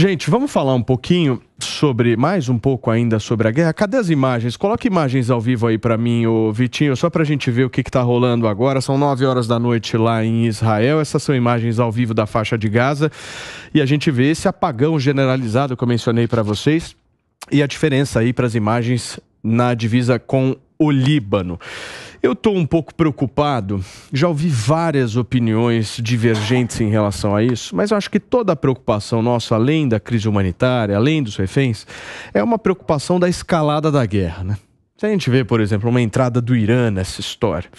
Gente, vamos falar um pouquinho mais um pouco ainda sobre a guerra. Cadê as imagens? Coloca imagens ao vivo aí pra mim, ô Vitinho, só pra gente ver o que tá rolando agora. São 9 horas da noite lá em Israel. Essas são imagens ao vivo da faixa de Gaza. E a gente vê esse apagão generalizado que eu mencionei pra vocês. E a diferença aí pras imagens na divisa com o Líbano. Eu estou um pouco preocupado, já ouvi várias opiniões divergentes em relação a isso, mas eu acho que toda a preocupação nossa, além da crise humanitária, além dos reféns, é uma preocupação da escalada da guerra, né? Se a gente vê, por exemplo, uma entrada do Irã nessa história,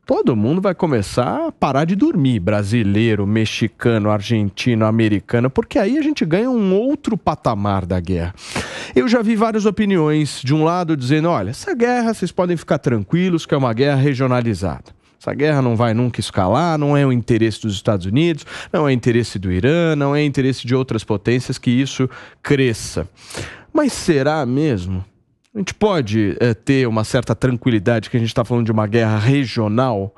todo mundo vai começar a parar de dormir, brasileiro, mexicano, argentino, americano, porque aí a gente ganha um outro patamar da guerra. Eu já vi várias opiniões, de um lado dizendo, olha, essa guerra vocês podem ficar tranquilos que é uma guerra regionalizada. Essa guerra não vai nunca escalar, não é o interesse dos Estados Unidos, não é o interesse do Irã, não é o interesse de outras potências que isso cresça. Mas será mesmo? A gente pode ter uma certa tranquilidade que a gente está falando de uma guerra regional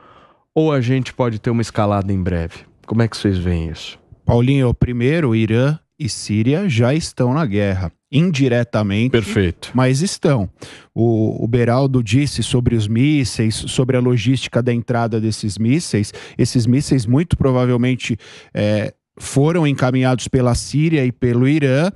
ou a gente pode ter uma escalada em breve? Como é que vocês veem isso? Paulinho, primeiro, Irã e Síria já estão na guerra. Indiretamente, perfeito, mas estão. O Beraldo disse sobre os mísseis, sobre a logística da entrada desses mísseis. Esses mísseis muito provavelmente foram encaminhados pela Síria e pelo Irã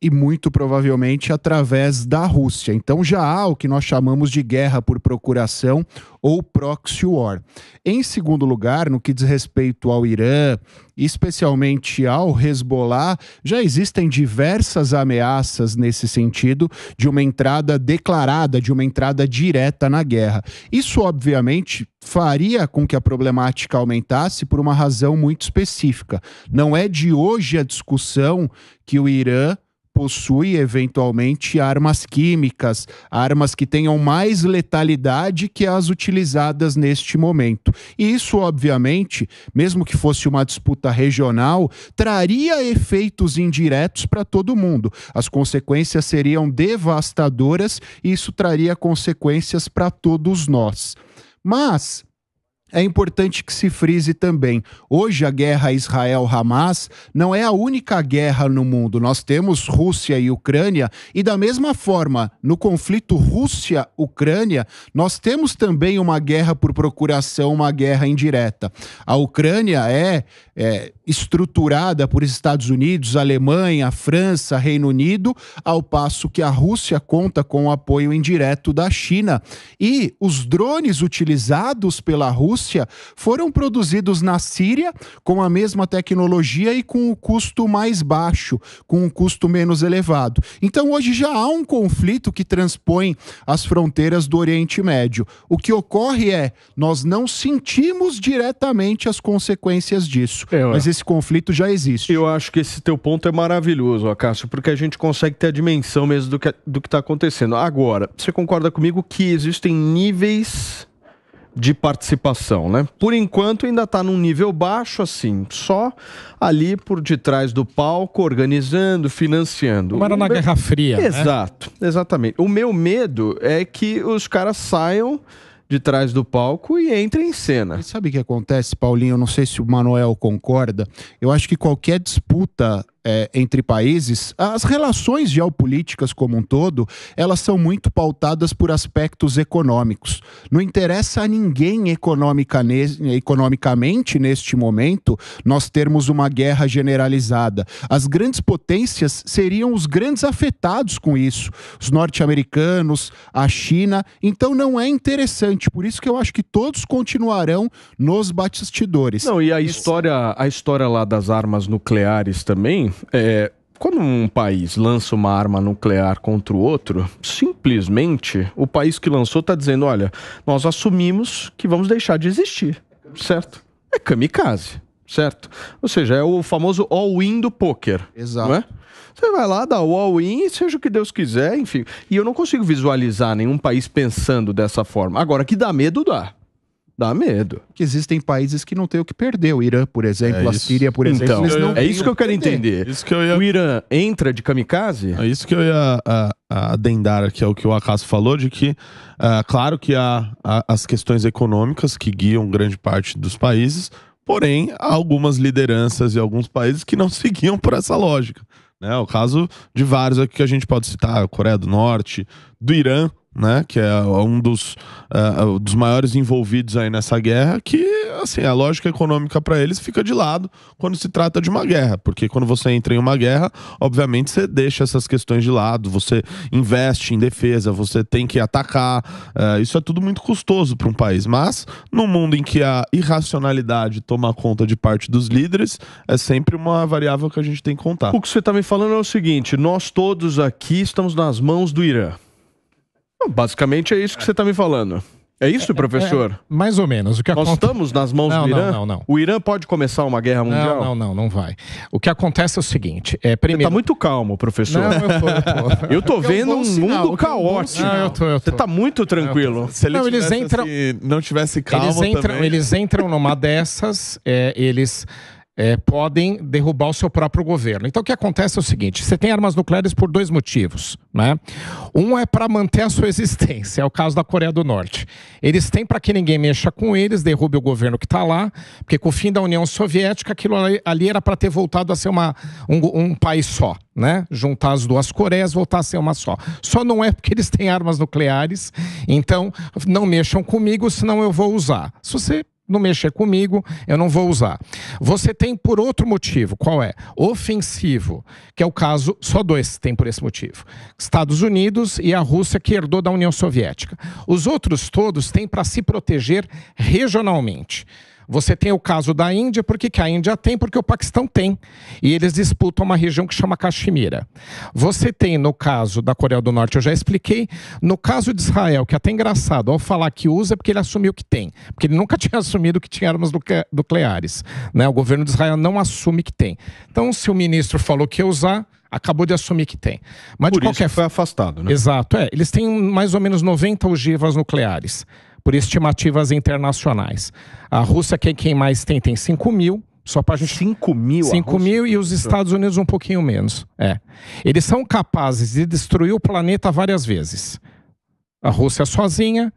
e muito provavelmente através da Rússia. Então já há o que nós chamamos de guerra por procuração ou proxy war. Em segundo lugar, no que diz respeito ao Irã, especialmente ao Hezbollah, já existem diversas ameaças nesse sentido de uma entrada declarada, de uma entrada direta na guerra. Isso, obviamente, faria com que a problemática aumentasse por uma razão muito específica. Não é de hoje a discussão que o Irã possui, eventualmente, armas químicas, armas que tenham mais letalidade que as utilizadas neste momento. E isso, obviamente, mesmo que fosse uma disputa regional, traria efeitos indiretos para todo mundo. As consequências seriam devastadoras e isso traria consequências para todos nós. Mas é importante que se frise também, hoje a guerra Israel-Hamas não é a única guerra no mundo. Nós temos Rússia e Ucrânia e da mesma forma, no conflito Rússia-Ucrânia, nós temos também uma guerra por procuração, uma guerra indireta. A Ucrânia é estruturada por Estados Unidos, Alemanha, França, Reino Unido, ao passo que a Rússia conta com o apoio indireto da China. E os drones utilizados pela Rússia foram produzidos na Síria com a mesma tecnologia e com o custo mais baixo, com um custo menos elevado. Então hoje já há um conflito que transpõe as fronteiras do Oriente Médio. O que ocorre nós não sentimos diretamente as consequências disso, mas esse conflito já existe. Eu acho que esse teu ponto é maravilhoso, Acácio, porque a gente consegue ter a dimensão mesmo do que está acontecendo. Agora, você concorda comigo que existem níveis de participação, né? Por enquanto ainda está num nível baixo, assim, só ali por detrás do palco, organizando, financiando. Como era na Guerra Fria, Exato, né? Exatamente. O meu medo é que os caras saiam de trás do palco e entrem em cena. E sabe o que acontece, Paulinho? Eu não sei se o Manuel concorda. Eu acho que qualquer disputa entre países, as relações geopolíticas como um todo, elas são muito pautadas por aspectos econômicos. Não interessa a ninguém economicamente, neste momento, nós termos uma guerra generalizada. As grandes potências seriam os grandes afetados com isso. Os norte-americanos, a China. Então não é interessante. Por isso que eu acho que todos continuarão nos bastidores. Não, e a história lá das armas nucleares também, quando um país lança uma arma nuclear contra o outro, simplesmente o país que lançou está dizendo, olha, nós assumimos que vamos deixar de existir, certo? É kamikaze, certo? Ou seja, é o famoso all-in do poker. Exato. Não é? Você vai lá, dá o all-in, seja o que Deus quiser, enfim. E eu não consigo visualizar nenhum país pensando dessa forma. Agora, que dá medo, dá. Dá medo. Que existem países que não têm o que perder. O Irã, por exemplo, a Síria, por exemplo, então, eles não é isso que eu quero entender. O Irã entra de kamikaze? É isso que eu ia adendar aqui ao que o Acácio falou, de que, claro que há as questões econômicas que guiam grande parte dos países, porém, há algumas lideranças e alguns países que não seguiam por essa lógica. né? O caso de vários aqui que a gente pode citar, a Coreia do Norte, do Irã, né, que é um dos maiores envolvidos aí nessa guerra, que, assim, a lógica econômica para eles fica de lado quando se trata de uma guerra, porque quando você entra em uma guerra, obviamente você deixa essas questões de lado, você investe em defesa, você tem que atacar, isso é tudo muito custoso para um país, mas no mundo em que a irracionalidade toma conta de parte dos líderes, é sempre uma variável que a gente tem que contar. O que você está me falando é o seguinte, nós todos aqui estamos nas mãos do Irã. Basicamente é isso que você está me falando. É isso, professor? Mais ou menos. Nós estamos nas mãos do Irã? Não. O Irã pode começar uma guerra mundial? Não vai. O que acontece é o seguinte, primeiro... Você está muito calmo, professor. Não, eu tô. Eu tô vendo um mundo caótico. Eu tô. Você está muito tranquilo. Se ele não tivesse calmo eles entram numa dessas, eles... podem derrubar o seu próprio governo. Então o que acontece é o seguinte, você tem armas nucleares por 2 motivos, né? Um é para manter a sua existência, é o caso da Coreia do Norte. Eles têm para que ninguém mexa com eles, derrube o governo que está lá, porque com o fim da União Soviética, aquilo ali era para ter voltado a ser um país só, né? Juntar as 2 Coreias, voltar a ser uma só. Só não é porque eles têm armas nucleares, então não mexam comigo, senão eu vou usar. Se você não mexer comigo, eu não vou usar. Você tem por outro motivo, qual é? Ofensivo, que é o caso, só 2 tem por esse motivo. Estados Unidos e a Rússia, que herdou da União Soviética. Os outros todos têm para se proteger regionalmente. Você tem o caso da Índia, por que a Índia tem? Porque o Paquistão tem. E eles disputam uma região que chama Caxemira. Você tem no caso da Coreia do Norte, eu já expliquei. No caso de Israel, que é até engraçado, ao falar que usa é porque ele assumiu que tem. Porque ele nunca tinha assumido que tinha armas nucleares, né? O governo de Israel não assume que tem. Então, se o ministro falou que ia usar, acabou de assumir que tem. Mas por de qualquer... isso foi afastado, né? Exato, Eles têm mais ou menos 90 ogivas nucleares, por estimativas internacionais. A Rússia, que é quem mais tem 5 mil. Só pra gente... 5 mil? 5 mil e os Estados Unidos um pouquinho menos. Eles são capazes de destruir o planeta várias vezes. A Rússia sozinha,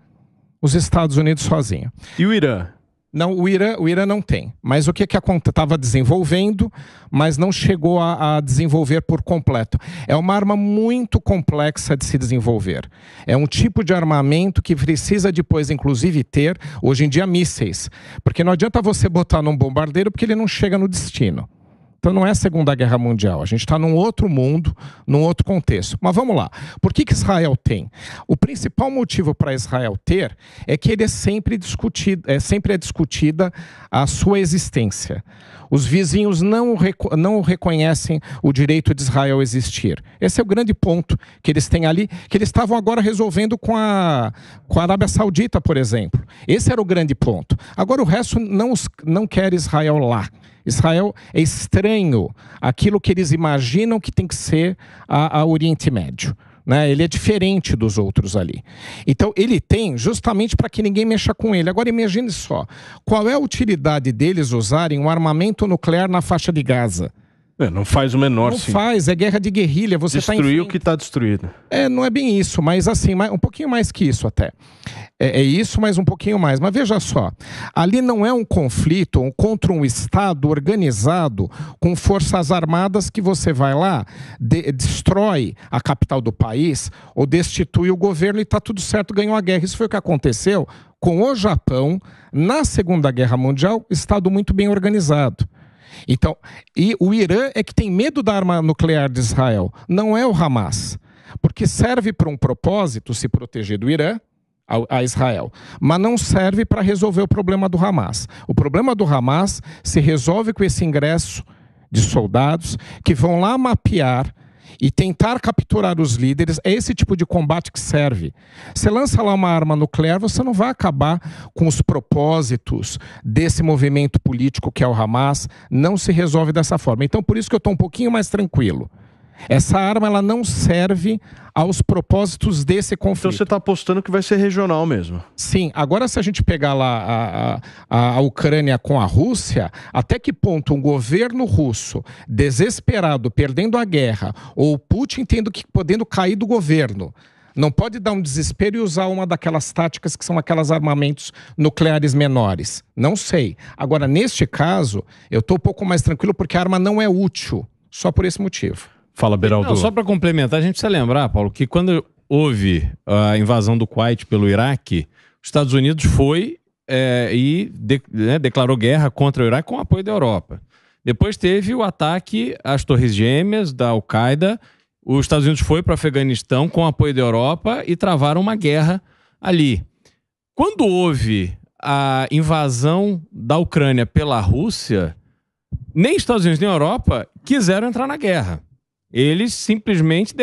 os Estados Unidos sozinha. E o Irã? Não, o Irã não tem. Mas o que estava desenvolvendo, mas não chegou a desenvolver por completo. É uma arma muito complexa de se desenvolver. É um tipo de armamento que precisa depois, inclusive, ter, hoje em dia, mísseis. Porque não adianta você botar num bombardeiro porque ele não chega no destino. Então não é a Segunda Guerra Mundial, a gente está num outro mundo, num outro contexto. Mas vamos lá, por que Israel tem? O principal motivo para Israel ter é que ele é sempre é discutida a sua existência. Os vizinhos não reconhecem o direito de Israel existir. Esse é o grande ponto que eles têm ali, que eles estavam agora resolvendo com a Arábia Saudita, por exemplo. Esse era o grande ponto. Agora o resto não quer Israel lá. Israel é estranho àquilo que eles imaginam que tem que ser a Oriente Médio, né? Ele é diferente dos outros ali. Então ele tem justamente para que ninguém mexa com ele. Agora imagine só, qual é a utilidade deles usarem um armamento nuclear na faixa de Gaza? Não faz o menor sentido. Não faz, é guerra de guerrilha. Você destruir o que está destruído. Não é bem isso, mas assim, um pouquinho mais que isso até. É isso, mas um pouquinho mais. Mas veja só, ali não é um conflito contra um Estado organizado com forças armadas que você vai lá, destrói a capital do país ou destitui o governo e está tudo certo, ganhou a guerra. Isso foi o que aconteceu com o Japão na Segunda Guerra Mundial, Estado muito bem organizado. Então, e o Irã é que tem medo da arma nuclear de Israel, não é o Hamas, porque serve para um propósito, se proteger do Irã, a Israel, mas não serve para resolver o problema do Hamas. O problema do Hamas se resolve com esse ingresso de soldados que vão lá mapear e tentar capturar os líderes. É esse tipo de combate que serve. Você lança lá uma arma nuclear, você não vai acabar com os propósitos desse movimento político que é o Hamas, não se resolve dessa forma. Então por isso que eu estou um pouquinho mais tranquilo. Essa arma ela não serve aos propósitos desse conflito. Então você está apostando que vai ser regional mesmo? Sim. Agora se a gente pegar lá a Ucrânia com a Rússia, até que ponto um governo russo desesperado, perdendo a guerra, ou Putin podendo cair do governo, não pode dar um desespero e usar uma daquelas táticas que são aquelas armamentos nucleares menores? Não sei. Agora, neste caso, eu estou um pouco mais tranquilo porque a arma não é útil, só por esse motivo. Fala, Beraldo. Não, só para complementar, a gente precisa lembrar, Paulo, que quando houve a invasão do Kuwait pelo Iraque, os Estados Unidos foi declarou guerra contra o Iraque com o apoio da Europa. Depois teve o ataque às Torres Gêmeas da Al-Qaeda. Os Estados Unidos foi para o Afeganistão com o apoio da Europa e travaram uma guerra ali. Quando houve a invasão da Ucrânia pela Rússia, nem Estados Unidos nem Europa quiseram entrar na guerra. Eles simplesmente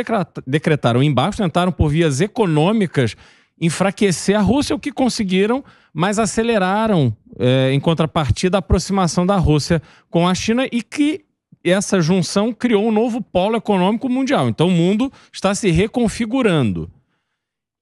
decretaram embargo, tentaram por vias econômicas enfraquecer a Rússia, o que conseguiram, mas aceleraram, em contrapartida, a aproximação da Rússia com a China e que essa junção criou um novo polo econômico mundial. Então o mundo está se reconfigurando.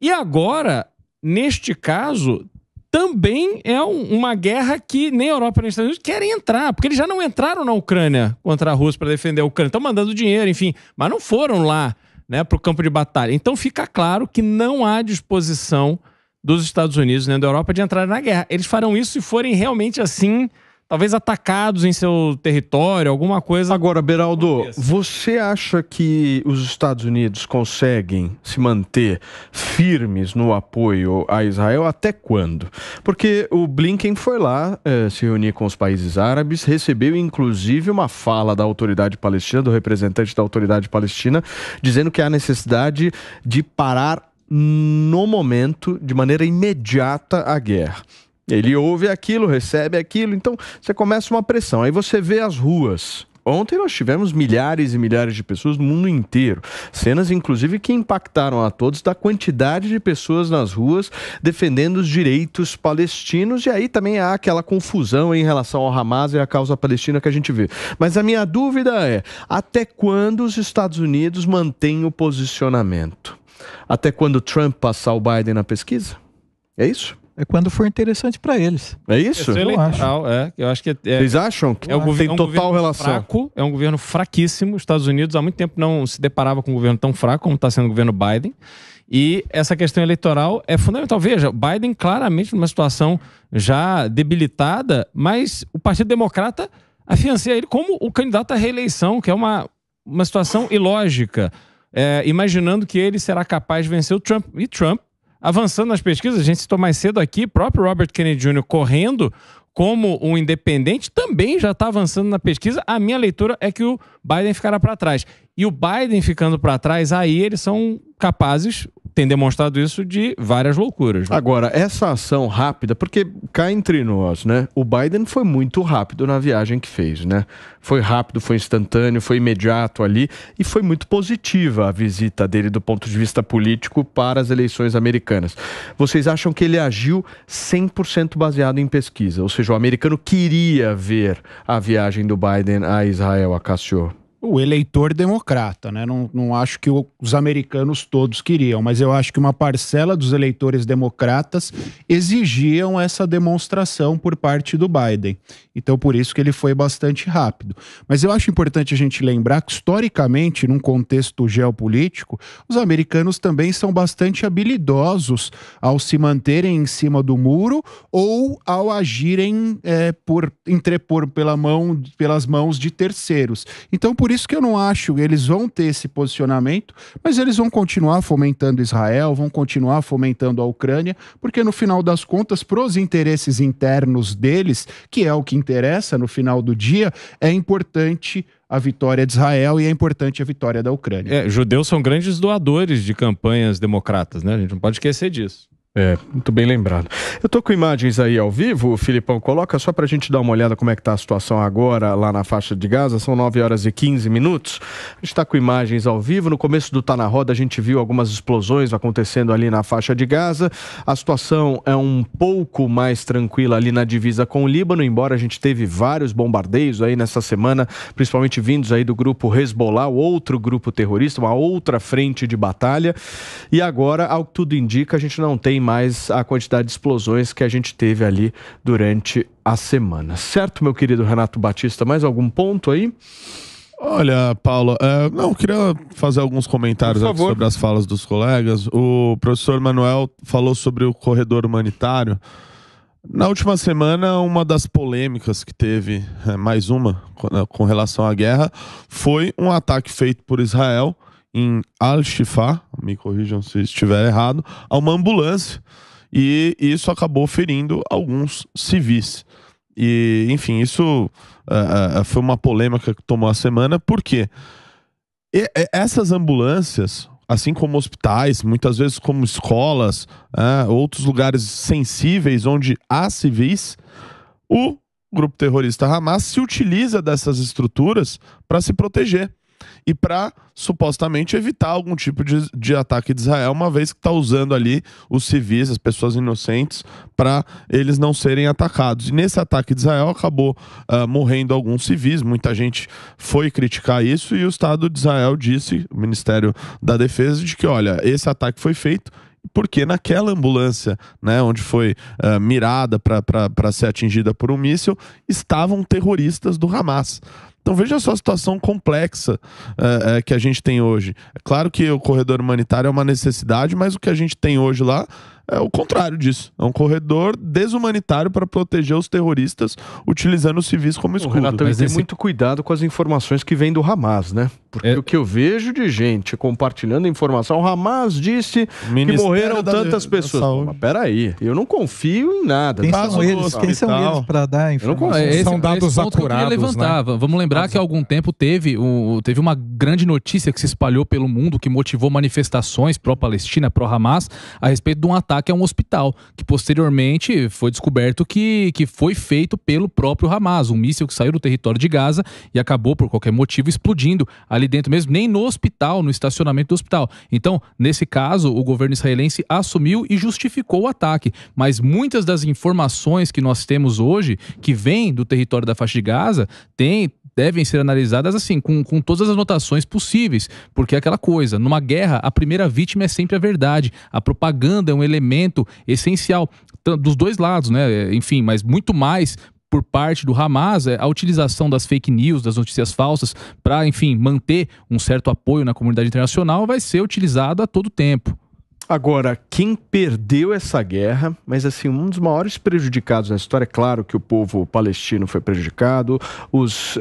E agora, neste caso, também é uma guerra que nem a Europa nem os Estados Unidos querem entrar, porque eles já não entraram na Ucrânia contra a Rússia para defender a Ucrânia, estão mandando dinheiro, enfim, mas não foram lá, né, para o campo de batalha. Então fica claro que não há disposição dos Estados Unidos nem da Europa de entrar na guerra. Eles farão isso se forem realmente assim, talvez atacados em seu território, alguma coisa. Agora, Beraldo, você acha que os Estados Unidos conseguem se manter firmes no apoio a Israel até quando? Porque o Blinken foi lá se reunir com os países árabes, recebeu inclusive uma fala da autoridade palestina, do representante da autoridade palestina, dizendo que há necessidade de parar no momento, de maneira imediata, a guerra. Ele ouve aquilo, recebe aquilo, então você começa uma pressão. Aí você vê as ruas. Ontem nós tivemos milhares e milhares de pessoas no mundo inteiro. Cenas, inclusive, que impactaram a todos da quantidade de pessoas nas ruas defendendo os direitos palestinos. E aí também há aquela confusão em relação ao Hamas e à causa palestina que a gente vê. Mas a minha dúvida é, até quando os Estados Unidos mantêm o posicionamento? Até quando Trump passar o Biden na pesquisa? É isso? É quando for interessante para eles. É isso? Eu acho. Eu acho que Vocês acham que tem total relação? Fraco, é um governo fraquíssimo. Os Estados Unidos há muito tempo não se deparava com um governo tão fraco como está sendo o governo Biden. E essa questão eleitoral é fundamental. Veja, Biden claramente numa situação já debilitada, mas o Partido Democrata afiancia ele como o candidato à reeleição, que é uma situação ilógica, imaginando que ele será capaz de vencer o Trump. E Trump, avançando nas pesquisas, a gente citou mais cedo aqui, próprio Robert Kennedy Jr. correndo como um independente, também já está avançando na pesquisa. A minha leitura é que o Biden ficará para trás. E o Biden ficando para trás, aí eles são capazes, têm demonstrado isso, de várias loucuras. Né? Agora, essa ação rápida, porque cá entre nós, né? O Biden foi muito rápido na viagem que fez, né? Foi rápido, foi instantâneo, foi imediato ali e foi muito positiva a visita dele do ponto de vista político para as eleições americanas. Vocês acham que ele agiu 100% baseado em pesquisa? Ou seja, o americano queria ver a viagem do Biden a Israel, Acácio? O eleitor democrata, né? Não acho que os americanos todos queriam, mas eu acho que uma parcela dos eleitores democratas exigiam essa demonstração por parte do Biden. Então, por isso que ele foi bastante rápido. Mas eu acho importante a gente lembrar que, historicamente, num contexto geopolítico, os americanos também são bastante habilidosos ao se manterem em cima do muro ou ao agirem entrepor pelas mãos de terceiros. Então, por isso que eu não acho que eles vão ter esse posicionamento, mas eles vão continuar fomentando Israel, vão continuar fomentando a Ucrânia, porque no final das contas, pros interesses internos deles, que é o que interessa no final do dia, é importante a vitória de Israel e é importante a vitória da Ucrânia. Judeus são grandes doadores de campanhas democratas, né? A gente não pode esquecer disso. Muito bem lembrado. Eu tô com imagens aí ao vivo, o Filipão coloca, só pra gente dar uma olhada como é que tá a situação agora lá na faixa de Gaza, são 9 horas e 15 minutos. A gente tá com imagens ao vivo, no começo do Tá na Roda a gente viu algumas explosões acontecendo ali na faixa de Gaza, a situação é um pouco mais tranquila ali na divisa com o Líbano, embora a gente teve vários bombardeios aí nessa semana, principalmente vindos aí do grupo Hezbollah, outro grupo terrorista, uma outra frente de batalha, e agora, ao que tudo indica, a gente não tem mais a quantidade de explosões que a gente teve ali durante a semana. Certo, meu querido Renato Batista? Mais algum ponto aí? Olha, Paulo, eu queria fazer alguns comentários aqui sobre as falas dos colegas. O professor Manuel falou sobre o corredor humanitário. Na última semana, uma das polêmicas que teve, mais uma, com relação à guerra, foi um ataque feito por Israel em Al-Shifa, me corrijam se estiver errado, a uma ambulância. E isso acabou ferindo alguns civis. E, enfim, isso foi uma polêmica que tomou a semana, porque essas ambulâncias, assim como hospitais, muitas vezes como escolas, outros lugares sensíveis onde há civis, o grupo terrorista Hamas se utiliza dessas estruturas para se proteger e para supostamente evitar algum tipo de ataque de Israel, uma vez que está usando ali os civis, as pessoas inocentes, para eles não serem atacados. E nesse ataque de Israel acabou morrendo alguns civis, muita gente foi criticar isso, e o Estado de Israel disse, o Ministério da Defesa, de que, olha, esse ataque foi feito porque naquela ambulância, né, onde foi mirada para ser atingida por um míssil, estavam terroristas do Hamas. Então veja só a situação complexa que a gente tem hoje. É claro que o corredor humanitário é uma necessidade, mas o que a gente tem hoje lá é o contrário disso. É um corredor desumanitário para proteger os terroristas, utilizando os civis como escudo. Renato, tem muito cuidado com as informações que vêm do Hamas, né? Porque o que eu vejo de gente compartilhando informação, o Hamas disse que morreram tantas pessoas. Mas peraí, eu não confio em nada. Quem são eles para dar informação? São dados acurados, né? Vamos lembrar que há algum tempo teve uma grande notícia que se espalhou pelo mundo, que motivou manifestações pró-Palestina, pró-Hamas, a respeito de um ataque a um hospital, que posteriormente foi descoberto que foi feito pelo próprio Hamas, um míssil que saiu do território de Gaza e acabou, por qualquer motivo, explodindo ali dentro mesmo, nem no hospital, no estacionamento do hospital. Então, nesse caso, o governo israelense assumiu e justificou o ataque, mas muitas das informações que nós temos hoje, que vêm do território da faixa de Gaza, devem ser analisadas assim, com todas as anotações possíveis, porque é aquela coisa, numa guerra, a primeira vítima é sempre a verdade, a propaganda é um elemento essencial dos dois lados, né? Enfim, mas muito mais por parte do Hamas, a utilização das fake news, das notícias falsas, para, enfim, manter um certo apoio na comunidade internacional, vai ser utilizado a todo tempo. Agora, quem perdeu essa guerra, mas assim, um dos maiores prejudicados na história, é claro que o povo palestino foi prejudicado, os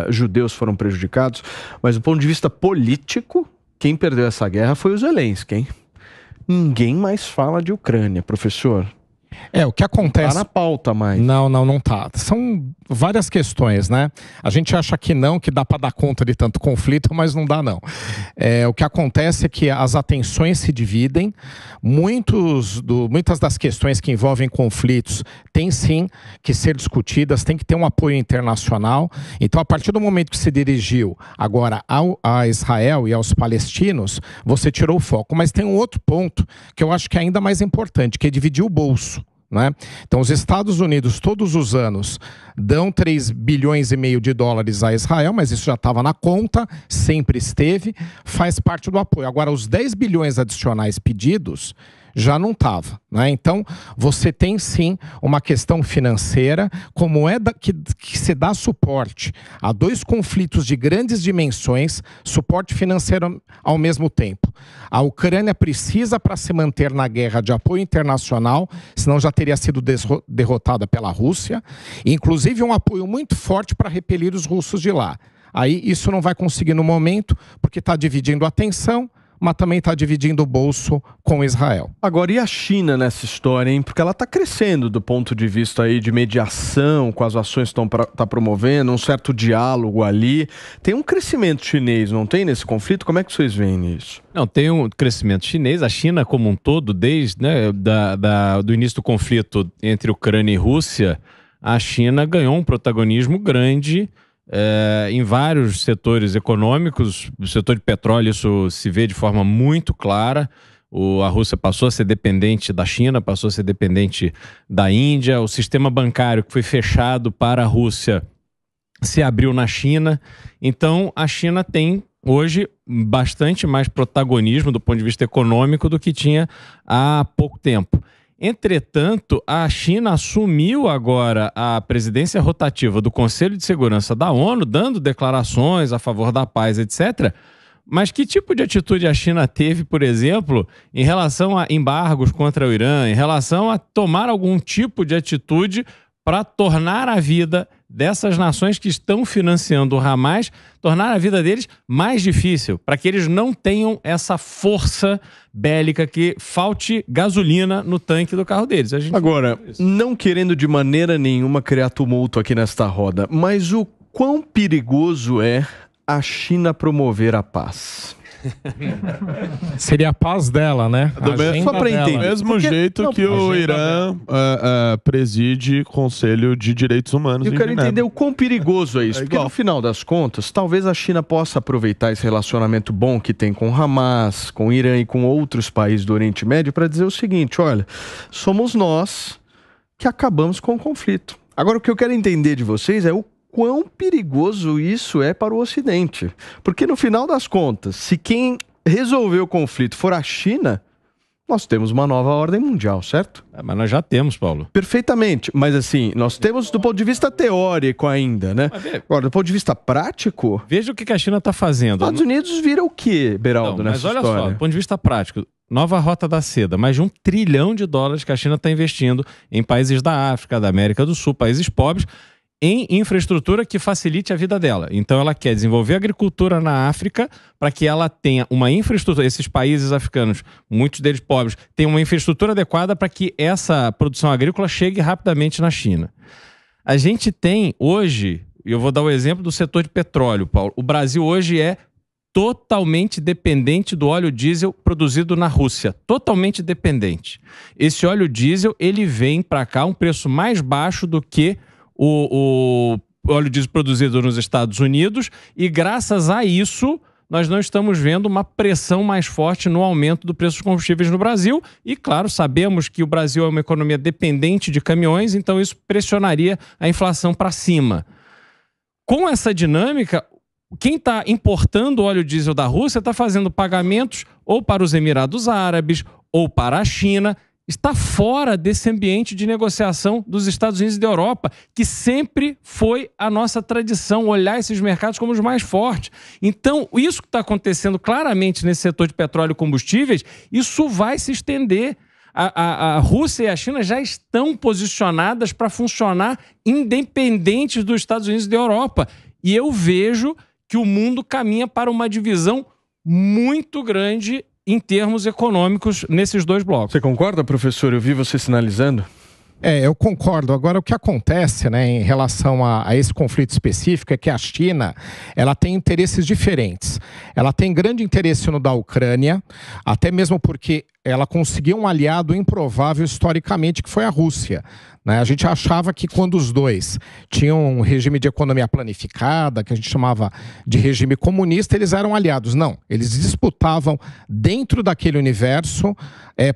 judeus foram prejudicados, mas do ponto de vista político, quem perdeu essa guerra foi o Zelensky, hein? Ninguém mais fala de Ucrânia, professor. O que acontece... Tá na pauta mais. Não tá. São várias questões, né? A gente acha que dá para dar conta de tanto conflito, mas não dá não. O que acontece é que as atenções se dividem, muitas das questões que envolvem conflitos têm sim que ser discutidas, tem que ter um apoio internacional. Então, a partir do momento que se dirigiu agora a Israel e aos palestinos, você tirou o foco. Mas tem um outro ponto que eu acho que é ainda mais importante, que é dividir o bolso. Né? Então, os Estados Unidos, todos os anos, dão 3,5 bilhões de dólares a Israel, mas isso já estava na conta, sempre esteve, faz parte do apoio. Agora, os 10 bilhões adicionais pedidos já não estava, né? Então, você tem sim uma questão financeira, como que se dá suporte a dois conflitos de grandes dimensões, suporte financeiro ao mesmo tempo. A Ucrânia precisa, para se manter na guerra, de apoio internacional, senão já teria sido derrotada pela Rússia, e, inclusive um apoio muito forte para repelir os russos de lá. Aí isso não vai conseguir no momento, porque está dividindo a atenção, mas também está dividindo o bolso com Israel. Agora, e a China nessa história, hein? Porque ela está crescendo do ponto de vista aí de mediação, com as ações que está promovendo, um certo diálogo ali. Tem um crescimento chinês, não tem, nesse conflito? Como é que vocês veem isso? Não, tem um crescimento chinês. A China como um todo, desde do início do conflito entre Ucrânia e Rússia, a China ganhou um protagonismo grande em vários setores econômicos. O setor de petróleo, isso se vê de forma muito clara. A Rússia passou a ser dependente da China, passou a ser dependente da Índia. O sistema bancário que foi fechado para a Rússia se abriu na China. Então, a China tem hoje bastante mais protagonismo do ponto de vista econômico do que tinha há pouco tempo. Entretanto, a China assumiu agora a presidência rotativa do Conselho de Segurança da ONU, dando declarações a favor da paz, etc., Mas que tipo de atitude a China teve, por exemplo, em relação a embargos contra o Irã, em relação a tomar algum tipo de atitude para tornar a vida dessas nações que estão financiando o Hamas, tornar a vida deles mais difícil, para que eles não tenham essa força bélica, que falte gasolina no tanque do carro deles. Agora, não querendo de maneira nenhuma criar tumulto aqui nesta roda, mas o quão perigoso é a China promover a paz? Seria a paz dela, né? Só para entender. Do mesmo jeito que o Irã preside Conselho de Direitos Humanos. Eu quero entender o quão perigoso é isso. Porque igual. no final das contas, talvez a China possa aproveitar esse relacionamento bom que tem com o Hamas, com o Irã e com outros países do Oriente Médio para dizer o seguinte: olha, somos nós que acabamos com o conflito. Agora, o que eu quero entender de vocês é o quão perigoso isso é para o Ocidente. Porque no final das contas, se quem resolver o conflito for a China, nós temos uma nova ordem mundial, certo? Mas nós já temos, Paulo. Perfeitamente. Mas assim, nós temos do ponto de vista teórico ainda, né? Agora, do ponto de vista prático... Veja o que a China está fazendo. Os Estados Unidos vira o quê, Beraldo, nessa história? Mas olha só, do ponto de vista prático, nova rota da seda, mais de $1 trilhão que a China está investindo em países da África, da América do Sul, países pobres, em infraestrutura que facilite a vida dela. Então ela quer desenvolver agricultura na África para que ela tenha uma infraestrutura, esses países africanos, muitos deles pobres, tenham uma infraestrutura adequada para que essa produção agrícola chegue rapidamente na China. A gente tem hoje, eu vou dar o exemplo do setor de petróleo, Paulo. O Brasil hoje é totalmente dependente do óleo diesel produzido na Rússia. Totalmente dependente. Esse óleo diesel, ele vem para cá a um preço mais baixo do que o óleo diesel produzido nos Estados Unidos, e graças a isso nós não estamos vendo uma pressão mais forte no aumento do preço dos combustíveis no Brasil. E claro, sabemos que o Brasil é uma economia dependente de caminhões, então isso pressionaria a inflação para cima. Com essa dinâmica, quem está importando óleo diesel da Rússia está fazendo pagamentos ou para os Emirados Árabes ou para a China. Está fora desse ambiente de negociação dos Estados Unidos e da Europa, que sempre foi a nossa tradição, olhar esses mercados como os mais fortes. Então, isso que está acontecendo claramente nesse setor de petróleo e combustíveis, isso vai se estender. A Rússia e a China já estão posicionadas para funcionar independentes dos Estados Unidos e da Europa. E eu vejo que o mundo caminha para uma divisão muito grande em termos econômicos nesses dois blocos. Você concorda, professor? Eu vi você sinalizando. Eu concordo. Agora, o que acontece, né, em relação a esse conflito específico é que a China, ela tem interesses diferentes. Ela tem grande interesse no da Ucrânia, até mesmo porque ela conseguiu um aliado improvável historicamente, que foi a Rússia. Né? A gente achava que quando os dois tinham um regime de economia planificada, que a gente chamava de regime comunista, eles eram aliados. Não, eles disputavam dentro daquele universo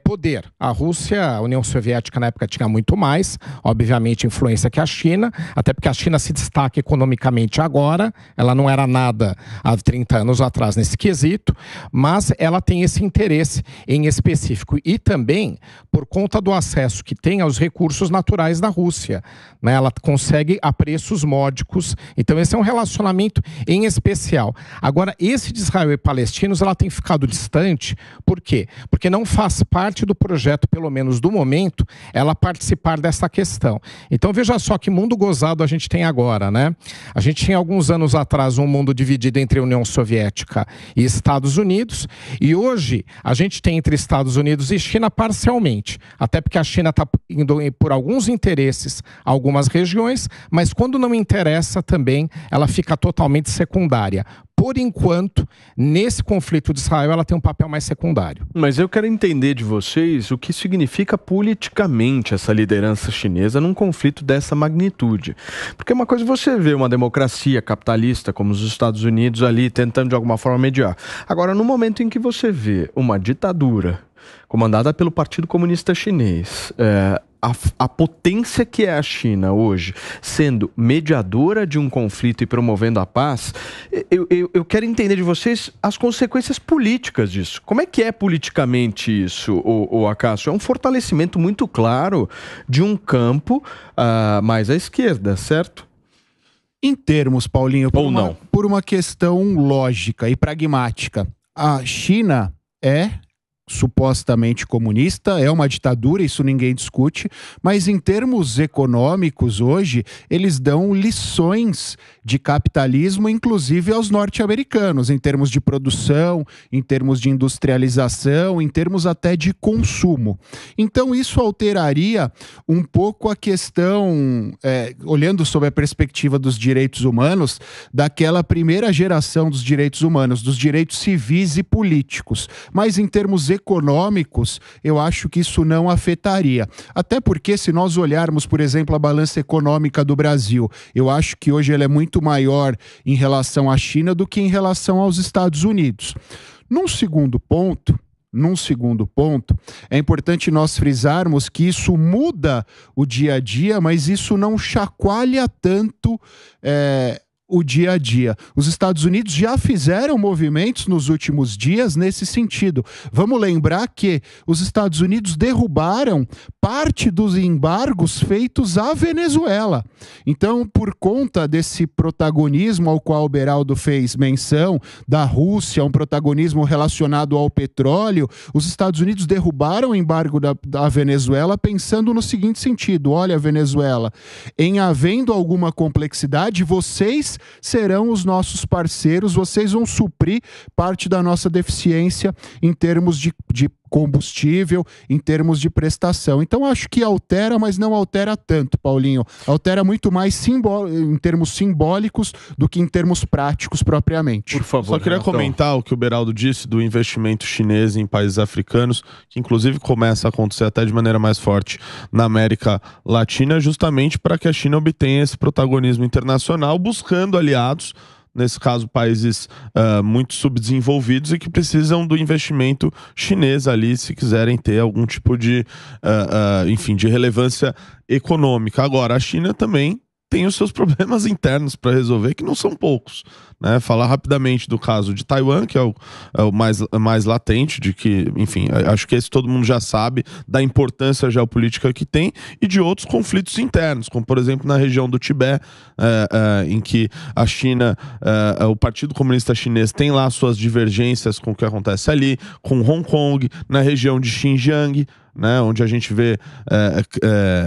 poder. A Rússia, a União Soviética na época tinha muito mais, obviamente influência que a China, até porque a China se destaca economicamente agora, ela não era nada há 30 anos atrás nesse quesito, mas ela tem esse interesse em específico. E também por conta do acesso que tem aos recursos naturais da Rússia. Né? Ela consegue a preços módicos. Então esse é um relacionamento em especial. Agora, esse de Israel e palestinos, ela tem ficado distante. Por quê? Porque não faz parte do projeto, pelo menos do momento, ela participar dessa questão. Então veja só que mundo gozado a gente tem agora, né? A gente tinha alguns anos atrás um mundo dividido entre a União Soviética e Estados Unidos, e hoje a gente tem entre Estados Unidos e China parcialmente, até porque a China está indo por alguns interesses a algumas regiões, mas quando não interessa também, ela fica totalmente secundária. Por enquanto, nesse conflito de Israel, ela tem um papel mais secundário. Mas eu quero entender de vocês o que significa politicamente essa liderança chinesa num conflito dessa magnitude. Porque uma coisa é você ver uma democracia capitalista como os Estados Unidos ali tentando de alguma forma mediar. Agora, no momento em que você vê uma ditadura comandada pelo Partido Comunista Chinês, a potência que é a China hoje, sendo mediadora de um conflito e promovendo a paz, eu quero entender de vocês as consequências políticas disso. Como é que é politicamente isso, o Acácio? É um fortalecimento muito claro de um campo mais à esquerda, certo? Em termos, Paulinho, por uma questão lógica e pragmática, a China é supostamente comunista, é uma ditadura, isso ninguém discute, mas em termos econômicos hoje, eles dão lições de capitalismo, inclusive aos norte-americanos, em termos de produção, em termos de industrialização, em termos até de consumo. Então isso alteraria um pouco a questão, olhando sob a perspectiva dos direitos humanos, daquela primeira geração dos direitos humanos, dos direitos civis e políticos, mas em termos econômicos, eu acho que isso não afetaria. Até porque, se nós olharmos, por exemplo, a balança econômica do Brasil, eu acho que hoje ela é muito maior em relação à China do que em relação aos Estados Unidos. Num segundo ponto, é importante nós frisarmos que isso muda o dia a dia, mas isso não chacoalha tanto o dia a dia. Os Estados Unidos já fizeram movimentos nos últimos dias nesse sentido. Vamos lembrar que os Estados Unidos derrubaram parte dos embargos feitos à Venezuela. Então, por conta desse protagonismo ao qual o Beraldo fez menção, da Rússia, um protagonismo relacionado ao petróleo, os Estados Unidos derrubaram o embargo da Venezuela pensando no seguinte sentido: olha, Venezuela, em havendo alguma complexidade, vocês serão os nossos parceiros, vocês vão suprir parte da nossa deficiência em termos de combustível, em termos de prestação. Então acho que altera, mas não altera tanto, Paulinho. Altera muito mais em termos simbólicos do que em termos práticos propriamente. Por favor. Só queria comentar o que o Beraldo disse do investimento chinês em países africanos, que inclusive começa a acontecer até de maneira mais forte na América Latina, justamente para que a China obtenha esse protagonismo internacional, buscando aliados, nesse caso países muito subdesenvolvidos e que precisam do investimento chinês ali se quiserem ter algum tipo de, enfim, de relevância econômica. Agora, a China também tem os seus problemas internos para resolver, que não são poucos, né? Falar rapidamente do caso de Taiwan, que é o mais latente, de que, enfim, acho que esse todo mundo já sabe da importância geopolítica que tem, e de outros conflitos internos, como por exemplo na região do Tibete, em que a China, o Partido Comunista Chinês tem lá suas divergências com o que acontece ali, com Hong Kong, na região de Xinjiang, né, onde a gente vê,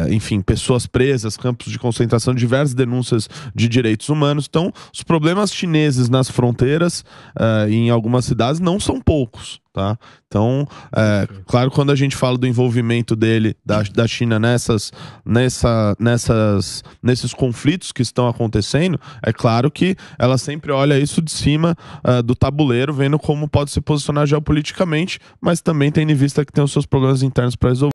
enfim, pessoas presas, campos de concentração, diversas denúncias de direitos humanos. Então, os problemas chineses nas fronteiras em algumas cidades não são poucos, tá? Então, claro, quando a gente fala do envolvimento da China nesses conflitos que estão acontecendo, é claro que ela sempre olha isso de cima do tabuleiro, vendo como pode se posicionar geopoliticamente, mas também tendo em vista que tem os seus problemas internos para resolver.